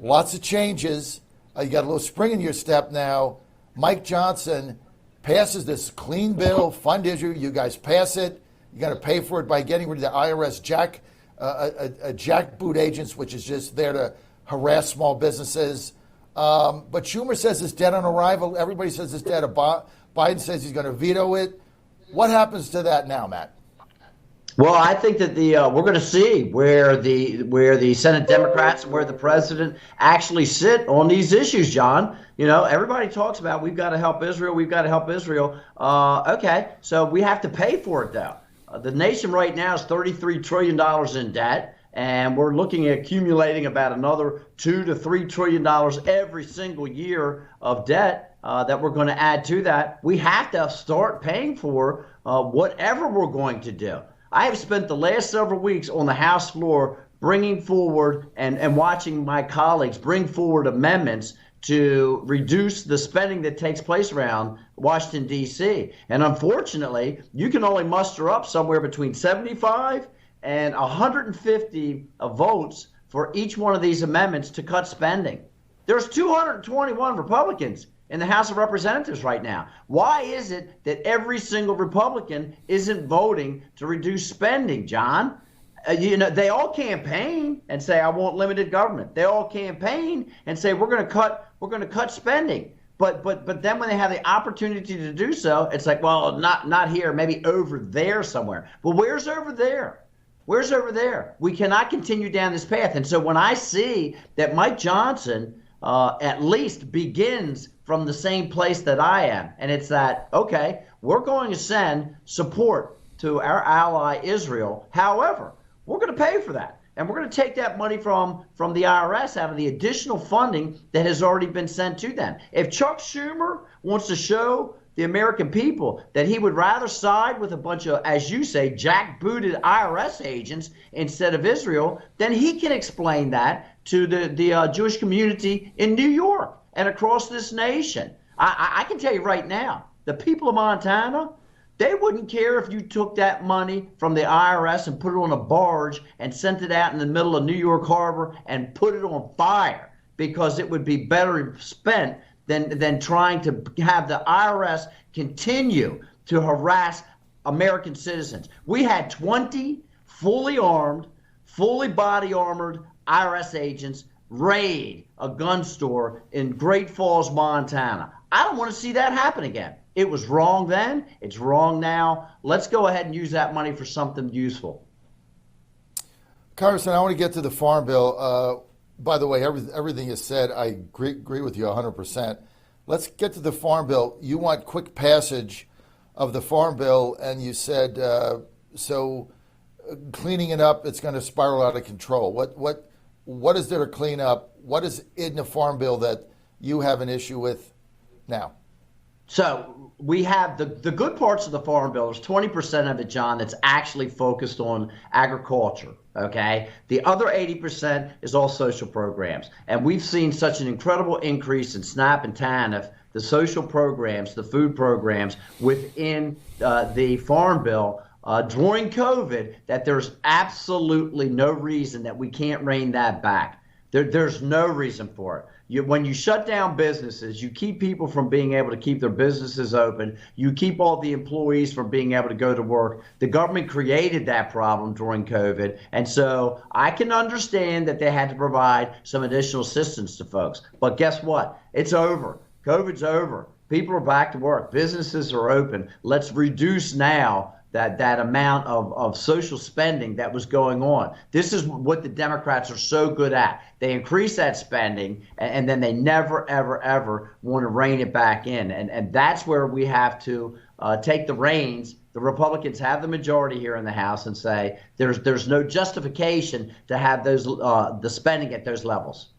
lots of changes. You got a little spring in your step now. Mike Johnson passes this clean bill, fund Israel. You guys pass it. You got to pay for it by getting rid of the IRS jackboot agents, which is just there to harass small businesses. But Schumer says it's dead on arrival. Everybody says it's dead. Biden says he's going to veto it. What happens to that now, Matt? Well, I think that we're going to see where the Senate Democrats and where the president actually sit on these issues, John. You know, everybody talks about we've got to help Israel. We've got to help Israel. Okay, so we have to pay for it, though. The nation right now is $33 trillion in debt, and we're looking at accumulating about another $2 to $3 trillion every single year of debt that we're going to add to that. We have to start paying for whatever we're going to do. I have spent the last several weeks on the House floor bringing forward and watching my colleagues bring forward amendments to reduce the spending that takes place around Washington, D.C. And unfortunately, you can only muster up somewhere between 75 and 150 votes for each one of these amendments to cut spending. There's 221 Republicans in the House of Representatives right now. Why is it that every single Republican isn't voting to reduce spending, John? You know, they all campaign and say, I want limited government. They all campaign and say, we're going to cut spending. But then when they have the opportunity to do so, it's like, well, not here, maybe over there somewhere. Well, where's over there? Where's over there? We cannot continue down this path. And so when I see that Mike Johnson at least begins from the same place that I am, and it's that, okay, we're going to send support to our ally Israel. However, we're going to pay for that. And we're going to take that money from the IRS out of the additional funding that has already been sent to them. If Chuck Schumer wants to show the American people that he would rather side with a bunch of, as you say, jackbooted IRS agents instead of Israel, then he can explain that to the Jewish community in New York and across this nation. I can tell you right now, the people of Montana, they wouldn't care if you took that money from the IRS and put it on a barge and sent it out in the middle of New York Harbor and put it on fire, because it would be better spent than trying to have the IRS continue to harass American citizens. We had 20 fully armed, fully body armored IRS agents raid a gun store in Great Falls, Montana. I don't want to see that happen again. It was wrong then. It's wrong now. Let's go ahead and use that money for something useful. Congressman, I want to get to the Farm Bill. By the way, everything you said, I agree with you 100%. Let's get to the Farm Bill. You want quick passage of the Farm Bill, and you said, so cleaning it up, it's going to spiral out of control. What is there to clean up? What is in the Farm Bill that you have an issue with now? So we have the good parts of the Farm Bill. There's 20% of it, John, that's actually focused on agriculture, okay? The other 80% is all social programs. And we've seen such an incredible increase in SNAP and TANF, the social programs, the food programs within the Farm Bill during COVID, that there's absolutely no reason that we can't rein that back. There's no reason for it. When you shut down businesses, you keep people from being able to keep their businesses open. You keep all the employees from being able to go to work. The government created that problem during COVID. And so I can understand that they had to provide some additional assistance to folks. But guess what? It's over. COVID's over. People are back to work. Businesses are open. Let's reduce now that amount of social spending that was going on. This is what the Democrats are so good at. They increase that spending, and then they never, ever, ever want to rein it back in. And that's where we have to take the reins. The Republicans have the majority here in the House and say there's no justification to have those the spending at those levels.